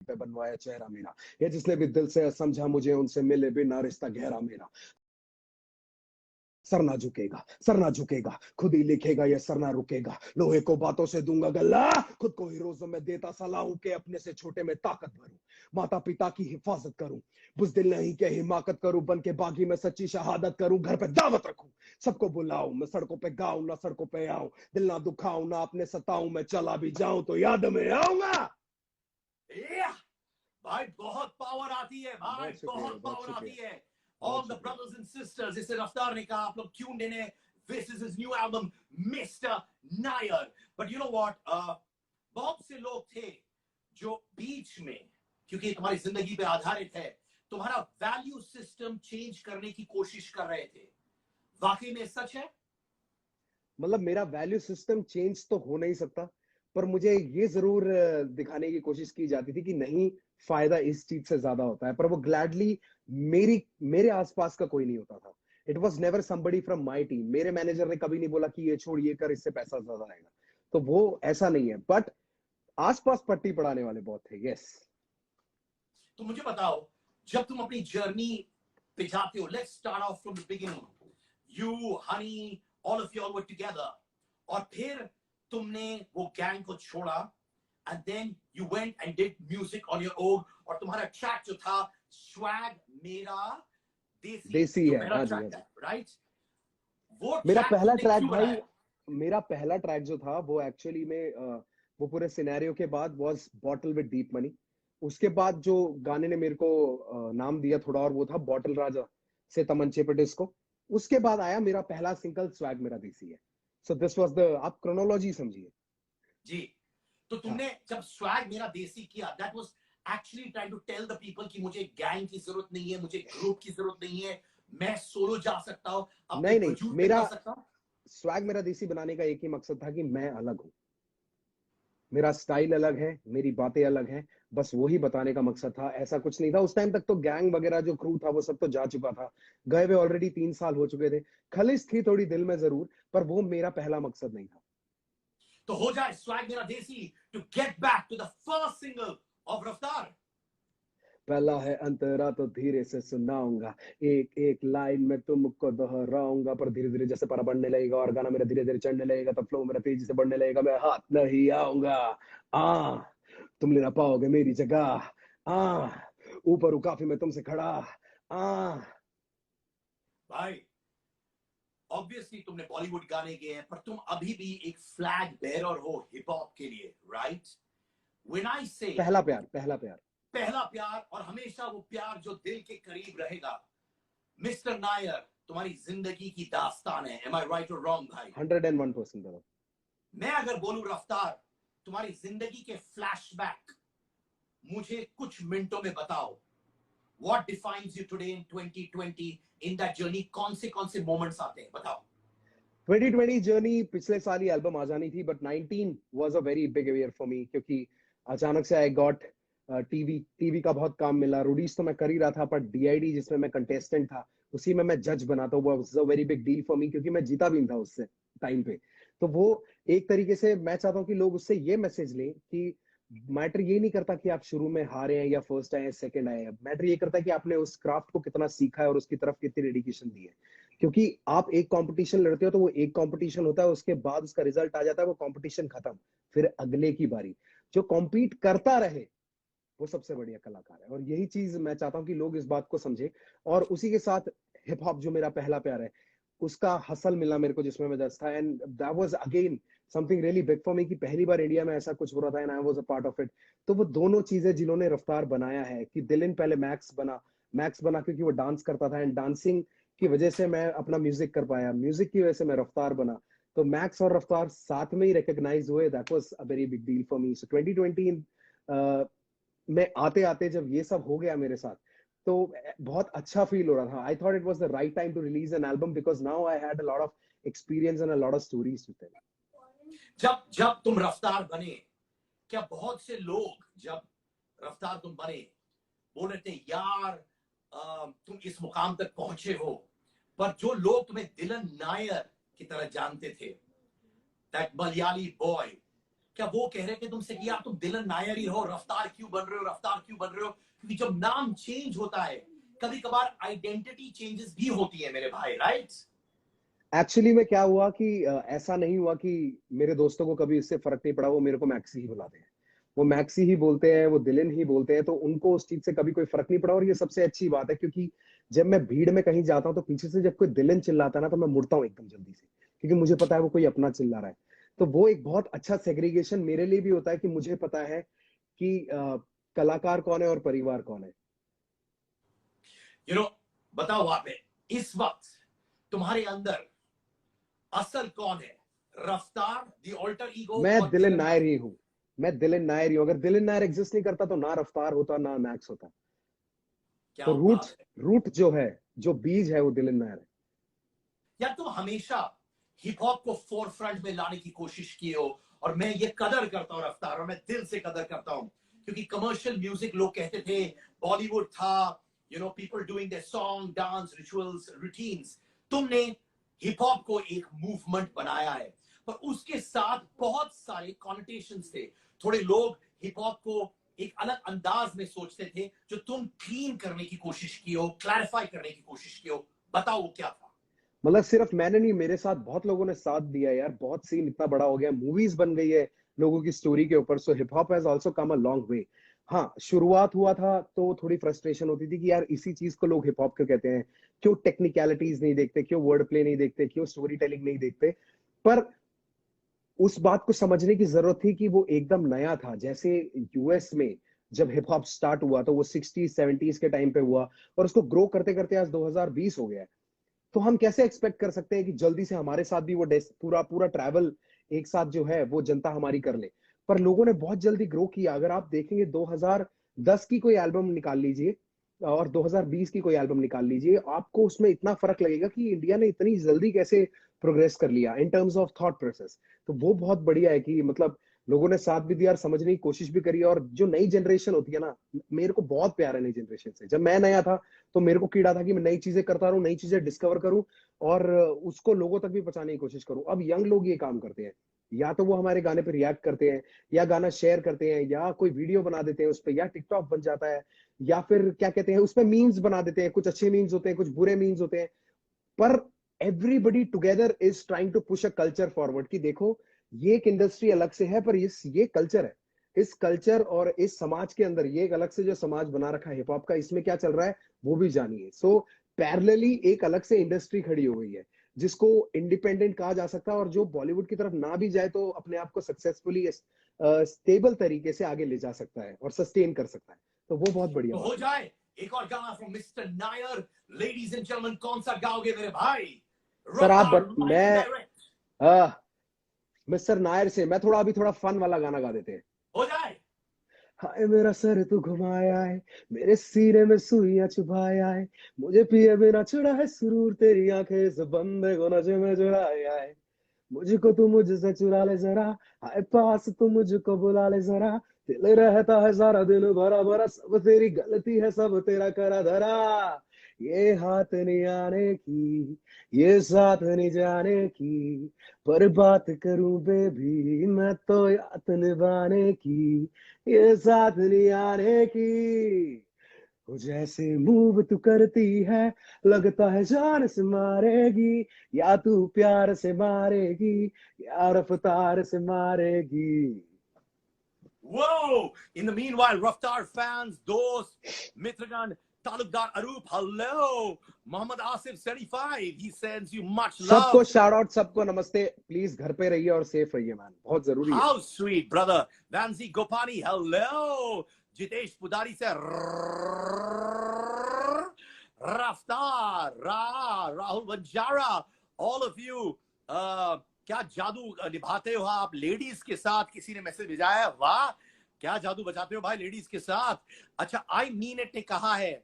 पे बनवाया चेहरा मेरा, या जिसने भी दिल से समझा मुझे उनसे मिले बिना रिश्ता गहरा मेरा। सर ना झुकेगा, सर ना झुकेगा, खुद ही लिखेगा ये सर ना रुकेगा, लोहे को बातों से दूंगा गला, खुद को ही रोजों में देता सलाह के अपने से छोटे में ताकत भरूं, माता पिता की हिफाजत करूं, बुज़दिल नहीं के हिमाकत करूं, बन के बागी में सच्ची शहादत करूं, घर पे दावत रखूं, सबको बुलाऊं, मैं सड़कों पे गाऊं ना सड़कों पे आऊं, दिल ना दुखाऊं ना अपने सताऊं, मैं चला भी जाऊं तो याद में आऊंगा। भाई बहुत पावर आती है भाई, बहुत पावर आती है। All the brothers and sisters, जिसे रफ्तार ने कहा, आप लोग tuned in है. This is his new album, Mr. Nair. But you know what? बहुत से लोग थे जो बीच में, क्योंकि तुम्हारी जिंदगी पे आधारित है, तुम्हारा वैल्यू सिस्टम चेंज करने की कोशिश कर रहे थे. वाकई में सच है? मतलब मेरा वैल्यू सिस्टम चेंज तो हो नहीं सकता, पर मुझे ये जरूर दिखाने की कोशिश की जाती थी कि नहीं, फायदा इस चीज से ज्यादा होता है, पर वो ग्लैडली मेरे आसपास का कोई नहीं होता था। It was never somebody from my team. मेरे मैनेजर ने कभी नहीं बोला कि ये छोड़ ये कर, इससे पैसा ज्यादा आएगा, तो वो ऐसा नहीं है। बट आसपास पट्टी पढ़ाने वाले बहुत थे। यस। तो मुझे बताओ, जब तुम अपनी जर्नी पे जाते हो, let's start of from the beginning, you Honey all of you all were together, और फिर तुमने वो गैंग को छोड़ा, and then you went and did music on your own, और तुम्हारा ट्रैक जो था स्वैग मेरा देसी है, पहला ट्रैक था, राइट? वो मेरा पहला ट्रैक भाई, बनाया? मेरा पहला ट्रैक जो था वो एक्चुअली में वो पूरे सिनेरियो के बाद was bottle with deep money. उसके बाद जो गाने ने मेरे को नाम दिया थोड़ा और, वो था बॉटल राजा से तमंचे पे डिस्को। उसके बाद आया मेरा पहला सिंगल स्वैग मेरा देसी है। सो दिस वाज द, आप क्रोनोलॉजी समझिए जी। तो तुमने जब स्वैग मेरा देसी किया, that was actually trying to tell the people कि मुझे गैंग की जरूरत नहीं है, मुझे ग्रुप की जरूरत नहीं है, मैं सोलो जा सकता हूं, अपने वजूद पे जा सकता हूं। स्वैग मेरा देसी बनाने का एक ही मकसद था कि मैं अलग हूं, मेरा स्टाइल अलग है, मेरी बातें अलग हैं, बस वही बताने का मकसद था। ऐसा कुछ नहीं था। उस टाइम तक तो गैंग वगैरह जो क्रू था वो सब तो जा चुका था, गए हुए ऑलरेडी 3 साल हो चुके थे। खलिश थी थोड़ी दिल में जरूर, पर वो मेरा पहला मकसद नहीं था। तो हो जाए स्वैग मेरा देसी to get back to the first single of Raftaar. पहला है अंतरा तो धीरे से सुनाऊंगा, एक एक लाइन में तुमको दोहराऊंगा, पर धीरे धीरे जैसे पारा बढ़ने लगेगा और गाना मेरा धीरे धीरे चढ़ने लगेगा, तब फ्लो मेरा तेजी से बढ़ने लगेगा, मैं हाथ नहीं आऊंगा। तुम ले ना पाओगे मेरी जगह। ऊपर हूं काफी मैं तुमसे खड़ा। भाई ऑब्वियसली तुमने बॉलीवुड गाने गए हैं, पर तुम अभी भी एक फ्लैग बेयरर हो हिप हॉप के लिए, राइट? व्हेन आई से पहला प्यार, पहला प्यार, पहला प्यार, और हमेशा वो प्यार जो दिल के करीब रहेगा। मिस्टर नायर तुम्हारी जिंदगी की दास्तान है। एम आई राइट और रॉन्ग भाई? 101% बराबर। मैं अगर बोलूं रफ्तार, तुम्हारी जिंदगी के फ्लैशबैक मुझे कुछ मिनटों में बताओ। What defines you today in 2020 in that journey? कौन से मोमेंट्स आते हैं, बताओ। 2020 जर्नी पिछले साल ही एल्बम आ जानी थी, but 19 was a very big year for me, क्योंकि अचानक से आई गॉट टीवी का बहुत काम मिला। रूडीज तो मैं कर ही रहा था, पर डीआईडी जिसमें मैं कंटेस्टेंट था उसी में मैं जज बना, तो वो was a very big deal for मी, क्योंकि मैं जीता भी नहीं था उससे टाइम पे। तो वो एक तरीके से मैं चाहता हूँ कि लोग उससे ये मैसेज लें कि मैटर ये नहीं करता कि आप शुरू में हारे हैं या फर्स्ट आए सेकंड आए हैं, मैटर ये करता है कि आपने उस क्राफ्ट को कितना सीखा है और उसकी तरफ कितनी डेडिकेशन दी है। क्योंकि आप एक कंपटीशन लड़ते हो तो वो एक कंपटीशन होता है, उसके बाद उसका रिजल्ट आ जाता है, वो कंपटीशन खत्म, फिर अगले की बारी। जो कॉम्पीट करता रहे वो सबसे बढ़िया कलाकार है, और यही चीज मैं चाहता हूँ कि लोग इस बात को समझे। और उसी के साथ हिप हॉप जो मेरा पहला प्यार है, उसका हसल मिला मेरे को जिसमें मैं जज था, and that was again something really big for me कि पहली बार इंडिया में ऐसा कुछ हो रहा था and I was a part of it. तो वो दोनों चीजें जिन्होंने रफ्तार बनाया है, कि दिलिन पहले मैक्स बना क्योंकि वो डांस करता था, एंड डांसिंग की वजह से मैं अपना म्यूजिक कर पाया, म्यूजिक की वजह से मैं रफ्तार बना। तो मैक्स और रफ्तार साथ में ही रिकॉग्नाइज हुए, that was a very big deal for me. So 2020 में आते आते जब ये सब हो गया मेरे साथ, तो बहुत अच्छा फील हो रहा था। I thought it was the right time to release an album, because now I had a lot of experience and a lot of stories to tell. जब तुम रफ्तार बने, क्या बहुत से लोग जब रफ्तार तुम बने बोल रहे थे यार तुम इस मुकाम तक पहुंचे हो, पर जो लोग तुम्हें दिलन नायर की तरह जानते थे, दैट मलयाली बॉय, क्या वो कह रहे थे तुमसे कि यार तुम दिलन नायर ही हो, रफ्तार क्यों बन रहे हो, रफ्तार क्यों बन रहे हो? क्योंकि जब नाम चेंज होता है कभी कभार आइडेंटिटी चेंजेस भी होती है मेरे भाई, राइट? एक्चुअली में क्या हुआ कि ऐसा नहीं हुआ कि मेरे दोस्तों को कभी इससे फर्क नहीं पड़ा, वो मेरे को मैक्सी ही बुलाते हैं, वो मैक्सी ही बोलते हैं, वो दिलन ही बोलते हैं, तो उनको उस चीज से कभी कोई फर्क नहीं पड़ा। और ये सबसे अच्छी बात है, क्योंकि जब मैं भीड़ में कहीं जाता हूँ तो पीछे से जब कोई दिलन चिल्लाता है ना, तो मैं मुड़ता हूँ एकदम जल्दी से, क्योंकि मुझे पता है वो कोई अपना चिल्ला रहा है। तो वो एक बहुत अच्छा सेग्रीगेशन मेरे लिए भी होता है कि मुझे पता है कि कलाकार कौन है और परिवार कौन है। यू नो, बताओ वहां पे इस वक्त तुम्हारे अंदर असल कौन है? रफ्तार द ऑल्टर ईगो मैं और दिलन दिलन नायर ही हूँ। मैं दिलन नायर ही हूँ। अगर दिलन नायर एग्जिस्ट नहीं करता तो ना रफ्तार होता ना मैक्स होता। क्या तो रूट बात है रूट जो है, जो बीज है, वो दिलन नायर है। यार, तुम हमेशा हिप हॉप को फोर फ्रंट में लाने की कोशिश की हो, और मैं ये कदर करता हूँ रफ्तार, और मैं दिल से कदर करता हूँ, क्योंकि कमर्शियल म्यूजिक लोग कहते थे, बॉलीवुड था, you know, people doing there song, dance, rituals, routines. तुमने हिप हॉप को एक मूवमेंट बनाया है, पर उसके साथ बहुत सारे कॉनोटेशंस थे। थोड़े लोग हिप हॉप को एक अलग अंदाज में सोचते थे, जो तुम क्लीन करने की कोशिश की हो, क्लैरिफाई करने की कोशिश की हो। बताओ वो क्या था? मतलब सिर्फ मैंने नहीं, मेरे साथ बहुत लोगों ने साथ दिया यार। बहुत सीन इतना बड़ा हो गया, मूवीज बन गई है लोगों की स्टोरी के ऊपर। So hip hop has also come a long way. हाँ, शुरुआत हुआ था तो थोड़ी फ्रस्ट्रेशन होती थी कि यार इसी चीज को लोग हिप हॉप क्यों कहते हैं, क्यों टेक्निकलिटीज नहीं देखते, क्यों वर्ड प्ले नहीं देखते, क्यों स्टोरी टेलिंग नहीं देखते। पर उस बात को समझने की जरूरत थी कि वो एकदम नया था। जैसे यूएस में जब हिप हॉप स्टार्ट हुआ तो वो 60s 70s के टाइम पे हुआ, और उसको ग्रो करते करते आज 2020 हो गया है। तो हम कैसे एक्सपेक्ट कर सकते हैं कि जल्दी से हमारे साथ भी वो पूरा पूरा ट्रैवल एक साथ जो है वो जनता हमारी कर ले। पर लोगों ने बहुत जल्दी ग्रो किया। अगर आप देखेंगे 2010 की कोई एल्बम निकाल लीजिए और 2020 की कोई एल्बम निकाल लीजिए, आपको उसमें इतना फर्क लगेगा कि इंडिया ने इतनी जल्दी कैसे प्रोग्रेस कर लिया in terms of thought process. तो वो बहुत बढ़िया है कि मतलब लोगों ने साथ भी दिया और समझने की कोशिश भी करी। और जो नई जनरेशन होती है ना, मेरे को बहुत प्यार है नई जनरेशन से। जब मैं नया था तो मेरे को कीड़ा था कि मैं नई चीजें करता रहूं, नई चीजें डिस्कवर करूं और उसको लोगों तक भी पहुंचाने की कोशिश करूं। अब यंग लोग ये काम करते हैं, या तो वो हमारे गाने पे रिएक्ट करते हैं, या गाना शेयर करते हैं, या कोई वीडियो बना देते हैं उस पर, या टिकटॉक बन जाता है, या फिर क्या कहते हैं उसमें मीम्स बना देते हैं। कुछ अच्छे मीम्स होते हैं, कुछ बुरे मीम्स होते हैं, पर everybody together is trying to push a culture forward कि देखो ये एक इंडस्ट्री अलग से है, पर ये कल्चर है। इस कल्चर और इस समाज के अंदर ये एक अलग से जो समाज बना रखा है हिप हॉप का, इसमें क्या चल रहा है वो भी जानिए। सो पैरेलली एक अलग से इंडस्ट्री खड़ी हो गई है जिसको इंडिपेंडेंट कहा जा सकता है, और जो बॉलीवुड की तरफ ना भी जाए तो अपने आप को सक्सेसफुली स्टेबल तरीके से आगे ले जा सकता है और सस्टेन कर सकता है। तो वो बहुत बढ़िया तो बात हो है। जाए एक और गाना from mister Nair. Ladies and gentleman, कौन सा गाओगे मेरे भाई? सर रफ्तार, लाइव एंड मैं डायरेक्ट। मिस्टर नायर से मैं थोड़ा अभी थोड़ा फन वाला गाना गा देते हैं। हो जाए। हाय मेरा सर तू घुमाया है, मेरे सीने में सुइयां चुभाया है, मुझे पिए बिना चुरा है सुरूर, तेरी आंखें इस बंदे को नशे में चुराया है। मुझको तू मुझसे चुरा ले जरा, हाय पास तू मुझको बुला ले जरा, दिल रहता है सारा दिन भरा भरा, सब तेरी गलती है सब तेरा करा धरा। ये हाथ नहीं आने की, ये साथ नहीं जाने की, पर बात करूं बेबी मैं तो याद निभाने की, ये साथ नहीं आने की। वो जैसे मूव तू करती है लगता है जान से मारेगी, या तू प्यार से मारेगी या रफ्तार से मारेगी। Whoa! In the meanwhile, Raftar fans, dost, Mitragan, Talukdar Arup, hello! Muhammad Asif 75, he sends you much सबको love. शाउट आउट, सबको नमस्ते। प्लीज घर पे रहिए और सेफ रहिए मैन, बहुत जरूरी है। How sweet, brother. Vanzi Gopani, hello! Jitesh Pudari se Raftar, Rahul Banjara, all of you. क्या जादू निभाते हो आप लेडीज के साथ? किसी ने मैसेज भेजा है, वाह क्या जादू बजाते हो भाई लेडीज के साथ। अच्छा, आई मीन इट ने कहा है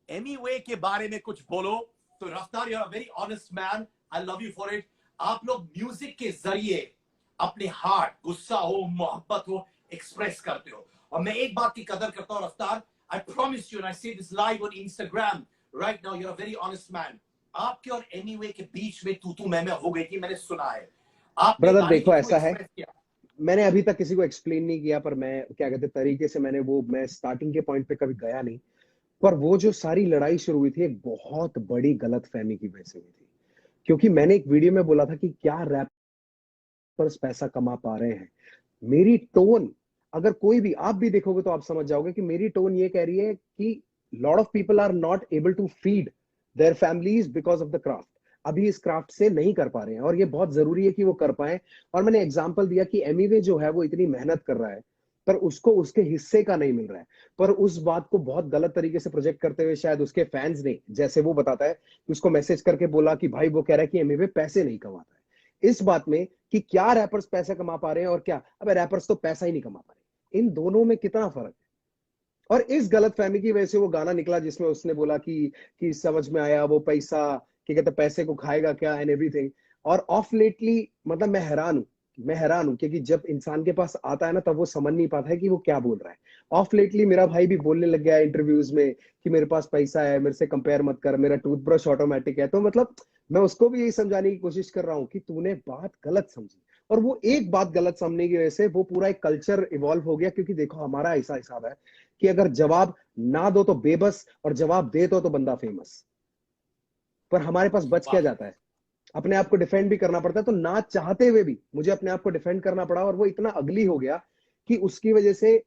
एनीवे के बारे में कुछ बोलो। तो Raftaar, you are a very honest man, I love you for it. आप लोग म्यूजिक के जरिए अपने हार्ट, गुस्सा हो, मोहब्बत हो, एक्सप्रेस करते हो। और मैं एक बात की कदर करता हूँ Raftaar, I promise you and I say this live on Instagram right now, you are a very honest man. आपके और एनीवे के बीच में तू मैं हो गई थी, मैंने सुना है। आपने ब्रदर गाने के देखो थ्रू ऐसा है, एक्सप्रेस किया। मैंने अभी तक किसी को एक्सप्लेन नहीं किया, पर मैं क्या कहते तरीके से मैं स्टार्टिंग के पॉइंट पे कभी गया नहीं। पर वो जो सारी लड़ाई शुरू हुई थी एक बहुत बड़ी गलतफहमी की वजह से हुई थी, क्योंकि मैंने एक वीडियो में बोला था कि क्या रैपर्स पैसा कमा पा रहे हैं। मेरी टोन, अगर कोई भी आप भी देखोगे तो आप समझ जाओगे कि मेरी टोन ये कह रही है कि lot of people are not able to feed their families because of the craft. अभी इस क्राफ्ट से नहीं कर पा रहे हैं और ये बहुत जरूरी है कि वो कर पाए। और मैंने एग्जांपल दिया कि एमिवे जो है वो इतनी मेहनत कर रहा है पर उसको उसके हिस्से का नहीं मिल रहा है। पर उस बात को बहुत गलत तरीके से प्रोजेक्ट करते हुए शायद उसके फैंस ने, जैसे वो बताता है कि उसको मैसेज करके बोला कि भाई वो कह रहा है कि एमिवे पैसे नहीं कमाता है। इस बात में कि क्या रैपर्स पैसे कमा पा रहे हैं और क्या अबे रैपर्स तो पैसा ही नहीं कमा पा रहे, इन दोनों में कितना फर्क है। और इस गलतफहमी की वजह से वो गाना निकला जिसमें उसने बोला कि समझ में आया वो पैसा, कि कहते पैसे को खाएगा क्या एंड एवरीथिंग। और ऑफ लेटली मतलब मैं हैरान हूं क्योंकि जब इंसान के पास आता है ना तब वो समझ नहीं पाता है कि वो क्या बोल रहा है। ऑफ लेटली मेरा भाई भी बोलने लग गया इंटरव्यूज में कि मेरे पास पैसा है, मेरे से कंपेयर मत कर, मेरा टूथब्रश ऑटोमेटिक है। तो मतलब मैं उसको भी यही समझाने की कोशिश कर रहा हूँ कि तूने बात गलत समझी। और वो एक बात गलत समझने की वजह से वो पूरा एक कल्चर इवॉल्व हो गया। क्योंकि देखो हमारा ऐसा हिसाब है कि अगर जवाब ना दो तो बेबस और जवाब दे दो तो बंदा फेमस। पर हमारे पास बच क्या वाह, जाता है, अपने आप को डिफेंड भी करना पड़ता है। तो ना चाहते हुए भी मुझे अपने आप को डिफेंड करना पड़ा और वो इतना अगली हो गया कि उसकी वजह से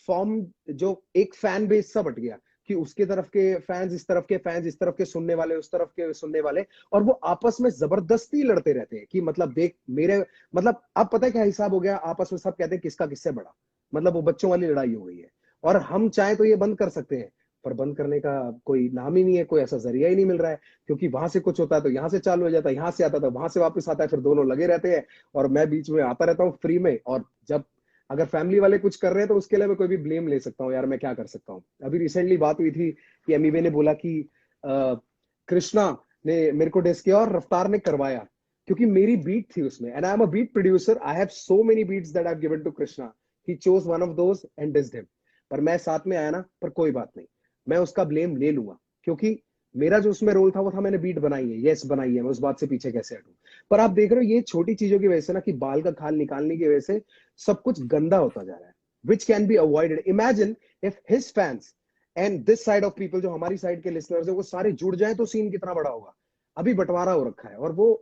फॉर्म जो एक फैन बेस सा बट गया कि उसके तरफ के फैंस इस तरफ के फैंस, इस तरफ के सुनने वाले उस तरफ के सुनने वाले, और वो आपस में जबरदस्ती लड़ते रहते हैं कि मतलब देख मेरे, मतलब अब पता है क्या हिसाब हो गया, आपस में सब कहते हैं किसका किससे बड़ा, मतलब वो बच्चों वाली लड़ाई हो गई है। और हम चाहे तो ये बंद कर सकते हैं पर बंद करने का कोई नाम ही नहीं है, कोई ऐसा जरिया ही नहीं मिल रहा है। क्योंकि वहां से कुछ होता है तो यहाँ से चालू हो जाता है, यहाँ से आता है तो वहां से वापस आता है, फिर दोनों लगे रहते हैं और मैं बीच में आता रहता हूँ फ्री में। और जब अगर फैमिली वाले कुछ कर रहे हैं तो उसके लिए मैं कोई भी ब्लेम ले सकता हूँ, यार मैं क्या कर सकता हूँ। अभी रिसेंटली बात हुई थी कि एमिवे ने बोला कि कृष्णा ने मेरे को डिस किया और रफ्तार ने करवाया क्योंकि मेरी बीट थी उसमें, and I am a beat producer, I have so many beats that I have given to Krishna, he chose one of those and dissed him. पर मैं साथ में आया ना, पर कोई बात नहीं, मैं उसका ब्लेम ले लूंगा क्योंकि मेरा जो उसमें रोल था वो था मैंने बीट बनाई है, यस बनाई है, मैं उस बात से पीछे कैसे हटूं। पर आप देख रहे हो ये छोटी चीजों की वजह से ना, कि बाल का खाल निकालने की वजह से सब कुछ गंदा होता जा रहा है, which can be avoided. Imagine if his fans and this side of people, जो हमारी साइड के लिसनर्स है, वो सारे जुड़ जाए तो सीन कितना बड़ा होगा। अभी बंटवारा हो रखा है और वो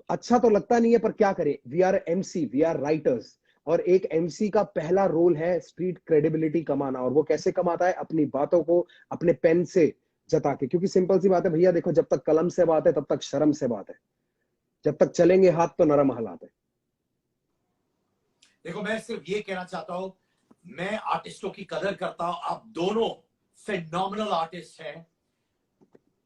अच्छा तो लगता नहीं है, पर क्या करें, we are MC, we are writers. और एक एमसी का पहला रोल है स्ट्रीट क्रेडिबिलिटी कमाना, और वो कैसे कमाता है, अपनी बातों को अपने पेन से जता के। क्योंकि सिंपल सी बात है भैया, देखो जब तक कलम से बात है तब तक शर्म से बात है, जब तक चलेंगे हाथ तो नरम हालात है। देखो मैं सिर्फ ये कहना चाहता हूं, मैं आर्टिस्टों की कदर करता हूं, आप दोनों phenomenal artists हैं।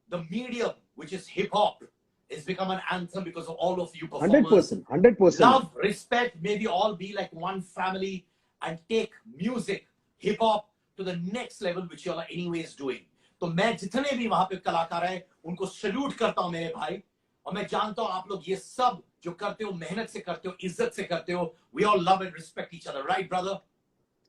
The medium, which is hip hop, has become an anthem because of all of you performers. 100%, 100%। Love, respect, maybe all be like one family and take music, hip hop to the next level, which you all are anyways doing. तो मैं जितने भी वहां पे कलाकार हैं उनको salute करता हूं मेरे भाई, और मैं जानता हूं आप लोग ये सब जो करते हो मेहनत से करते हो, इज्जत से करते हो। We all love and respect each other, right brother?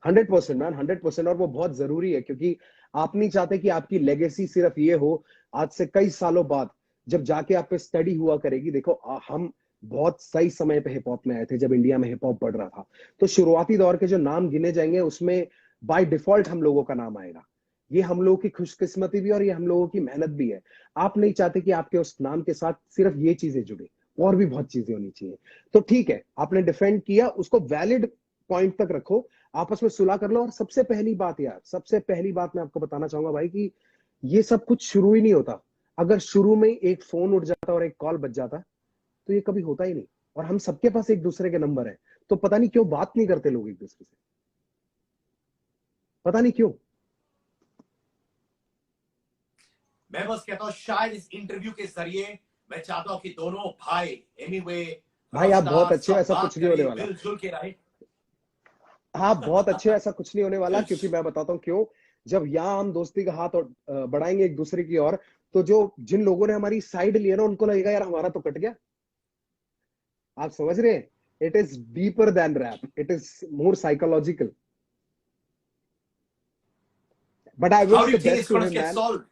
100% man, 100%। और वो बहुत जरूरी है क्योंकि आप नहीं चाहते कि आपकी लेगेसी सिर्फ ये हो आज से कई सालों बाद जब जाके आप पे स्टडी हुआ करेगी। देखो हम बहुत सही समय पे हिप हॉप में आए थे जब इंडिया में हिप हॉप बढ़ रहा था। तो शुरुआती दौर के जो नाम गिने जाएंगे उसमें बाय डिफॉल्ट हम लोगों का नाम आएगा। ये हम लोगों की खुशकिस्मती भी और ये हम लोगों की मेहनत भी है। आप नहीं चाहते कि आपके उस नाम के साथ सिर्फ ये चीजें जुड़े, और भी बहुत चीजें होनी चाहिए। तो ठीक है, आपने डिफेंड किया, उसको वैलिड पॉइंट तक रखो, आपस में सुलह कर लो। और सबसे पहली बात यार, सबसे पहली बात मैं आपको बताना चाहूंगा भाई कि ये सब कुछ शुरू ही नहीं होता अगर शुरू में एक फोन उठ जाता और एक कॉल बज जाता, तो ये कभी होता ही नहीं। और हम सबके पास एक दूसरे के नंबर है, तो पता नहीं क्यों बात नहीं करते लोग एक दूसरे से, पता नहीं क्यों। मैं बस कहता हूं शायद इस इंटरव्यू के जरिए मैं चाहता हूं कि दोनों भाई एनीवे भाई आप बहुत अच्छे हो, सब ऐसा बात कुछ नहीं होने करें, वाला। मिलजुल के रहे। आप बहुत अच्छे हो, ऐसा कुछ नहीं होने वाला। क्योंकि मैं बताता हूँ क्यों, जब यहाँ हम दोस्ती का हाथ बढ़ाएंगे एक दूसरे की ओर, तो जो जिन लोगों ने हमारी साइड लिया ना उनको लगेगा यार हमारा तो कट गया। आप समझ रहे हैं, it is deeper than rap, it is more psychological. But I How wish do the you think best it's to going to him get man, solved?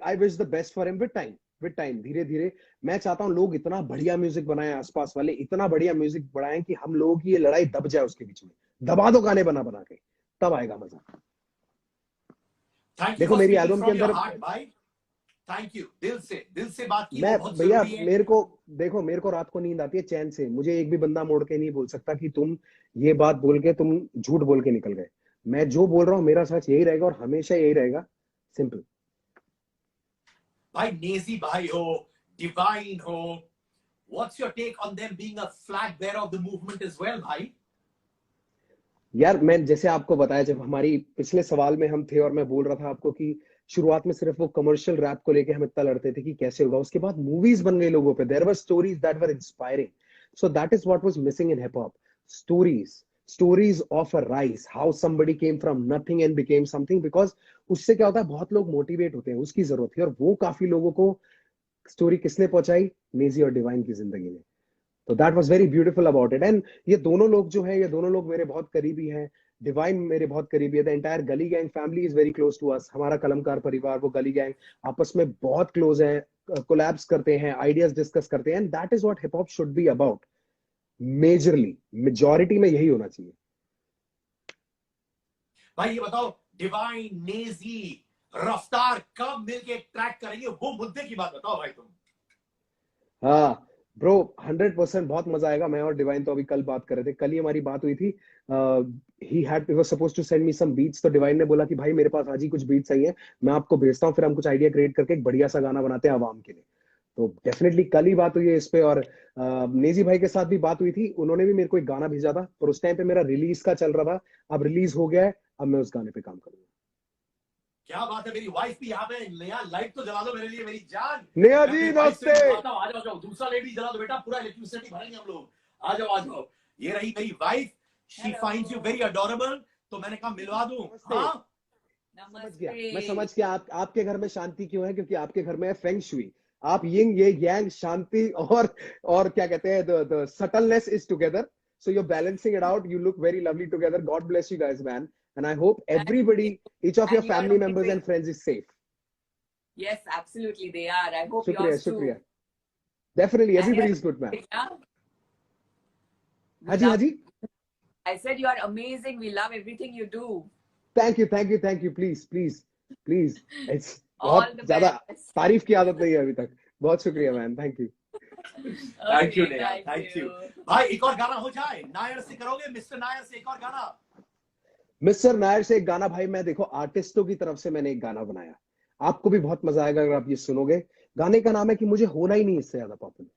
I wish the best for him with time. With time, धीरे धीरे मैं चाहता हूँ लोग इतना बढ़िया music बनाएं, आसपास वाले इतना बढ़िया म्यूजिक बनाएं कि हम लोगों की ये लड़ाई दब जाए उसके बीच में। दबा दो गाने बना बना के, तब आएगा मजा। थैंक यू देखो फॉर मेरी स्पीकिंग एल्बम के फ्रॉम योर अंदर, हार्ट भाई, थैंक यू, दिल से बात की, वो मैं बहुत भैया जरूरी है। मेरे को देखो, मेरे को रात को नींद आती है चैन से, मुझे एक भी बंदा मोड़ के नहीं बोल सकता कि तुम ये बात बोल के तुम झूठ बोल के निकल गए। मैं जो बोल रहा हूँ मेरा सच यही रहेगा और हमेशा यही रहेगा, सिंपल। भाई नेजी भाई हो, डिवाइन हो, what's your take on them being a flag bearer of the movement as well भाई? यार मैं जैसे आपको बताया, जब हमारी पिछले सवाल में हम थे और मैं बोल रहा था आपको कि शुरुआत में सिर्फ वो कमर्शियल रैप को लेके हम इतना लड़ते थे कि कैसे होगा, उसके बाद मूवीज बन गई लोगों पे, there were stories that were inspiring. So that is what was missing in hip hop, stories, stories of a rise, how somebody came from nothing and became something. Because उससे क्या होता है, बहुत लोग मोटिवेट होते हैं, उसकी जरूरत थी, और वो काफी लोगों को स्टोरी किसने पहुंचाई, नेजी और डिवाइन की जिंदगी में। तो that was very beautiful about it. And ये दोनों लोग जो है, ये दोनों लोग मेरे बहुत करीबी हैं। डिवाइन मेरे बहुत करीबी है। The entire Gully Gang family is very close to us. हमारा कलमकार परिवार, वो गली गैंग आपस में बहुत क्लोज है, कोलैब्स करते हैं, आइडियाज डिस्कस करते हैं, and that is what hip hop should be about. Majorly majority में यही होना चाहिए। भाई ये बताओ, डिवाइन, नेजी, रफ्तार कब मिलके एक ट्रैक करेंगे, वो मुद्दे की बात बताओ भाई तुम। हाँ ब्रो, 100% बहुत मजा आएगा। मैं और डिवाइन तो अभी कल बात कर रहे थे, कल ही हमारी बात हुई थी। He was supposed to send me some beats, तो डिवाइन ने बोला कि भाई मेरे पास आज ही कुछ बीट्स आई हैं, मैं आपको भेजता हूँ, फिर हम कुछ आइडिया क्रिएट करके एक बढ़िया सा गाना बनाते हैं आवाम के लिए। तो डेफिनेटली कल ही बात हुई है इस पे। और नेजी भाई के साथ भी बात हुई थी, उन्होंने भी मेरे को एक गाना भेजा था, पर उस टाइम पे मेरा रिलीज का चल रहा था। अब रिलीज हो गया है, अब मैं उस गाने पे काम करूंगा। क्या बात है, मेरी वाइफ भी यहाँ पे, नया लाइट तो जला दो मेरे लिए, मेरी जान। नेहा मैं जी अपनी वाइफ से नमस्ते। भी बुलाता हूँ, आ जाओ जाओ, दूसरा लाइट भी जला दो बेटा, पूरा इलेक्ट्रिसिटी भरेंगे हम लोग। आ जाओ आ जाओ। ये रही मेरी wife, she finds you very adorable, तो मैंने कहा मिलवा दूं। हाँ समझ गया, मैं समझ गया। आपके घर में शांति क्यों है, क्योंकि आपके घर में है फेंग शुई। आप यिंग ये यांग, शांति और क्या कहते हैं, the subtleness is together, so you balancing it out, you look very lovely together. God bless you guys man, and I hope everybody, each of your And you are family members amazing. and friends is safe. Yes, absolutely they are. I hope शुक्रिया yours too. शुक्रिया, definitely And everybody is good man. yeah, हाँ जी हाँ जी, I said you are amazing. We love everything you do. Thank you thank you, please please please, it's All बहुत the ज्यादा best. तारीफ की आदत नहीं है अभी तक। बहुत शुक्रिया man, thank you. Thank you Okay, Neha, thank thank you. you. भाई एक और गाना हो जाए, नायर से करोगे, मिस्टर नायर से एक और गाना? मिस्टर नायर से एक गाना भाई, मैं देखो आर्टिस्टों की तरफ से मैंने एक गाना बनाया, आपको भी बहुत मजा आएगा अगर आप ये सुनोगे। गाने का नाम है कि मुझे होना ही नहीं इससे ज्यादा पॉपुलर।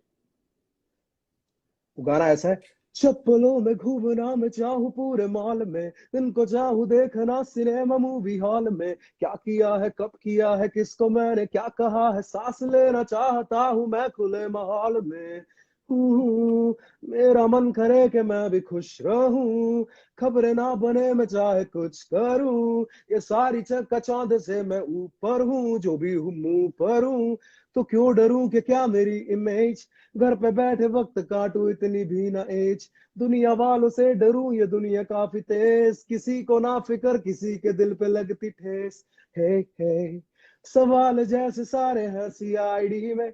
वो गाना ऐसा है, चप्पलों में घूमना मैं चाहूं पूरे मॉल में, इनको चाहूं देखना सिनेमा मूवी हॉल में, क्या किया है कब किया है किसको मैंने क्या कहा है, सांस लेना चाहता हूं मैं खुले माहौल में। मेरा मन करे कि मैं भी खुश रहूं, खबरें ना बने मैं चाहे कुछ करूं, ये सारी चकाचौंध से मैं ऊपर हूं, जो भी हूं मुंह पर हूं, तो क्यों डरूं कि क्या मेरी इमेज, घर पे बैठे वक्त काटूं इतनी भी ना एज, दुनिया वालों से डरूं ये दुनिया काफी तेज, किसी को ना फिक्र किसी के दिल पे लगती ठेस। हे हे सवाल जैसे सारे हैं सीआईडी में,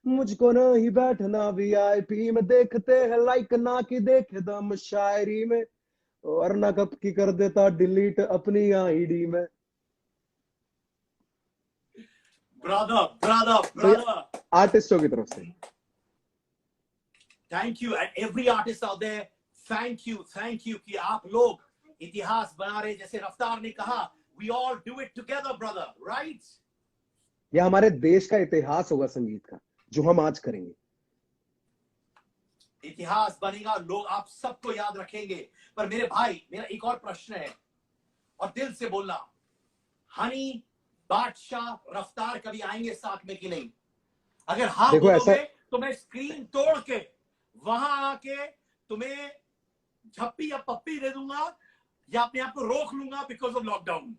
मुझको नहीं बैठना वीआईपी में, देखते हैं लाइक ना कि देखे दम शायरी में, वरना कब की कर देता डिलीट अपनी आईडी में। ब्रदर ब्रदर तो ये ब्रदर, आर्टिस्टों की तरफ से thank you, and every artist out there, thank you कि आप लोग इतिहास बना रहे, जैसे रफ्तार ने कहा, we all do it together brother, right? ये हमारे देश का इतिहास होगा संगीत का, जो हम आज करेंगे। इतिहास बनेगा, लोग आप सबको याद रखेंगे। पर मेरे भाई, मेरा एक और प्रश्न है, और दिल से बोलना, हनी, बादशाह, रफ्तार कभी आएंगे साथ में कि नहीं? अगर हाँ देखो बोलोगे ऐसा, तो मैं स्क्रीन तोड़ के वहां आके तुम्हें झप्पी या पप्पी दे दूंगा, या अपने आप को रोक लूंगा बिकॉज ऑफ लॉकडाउन।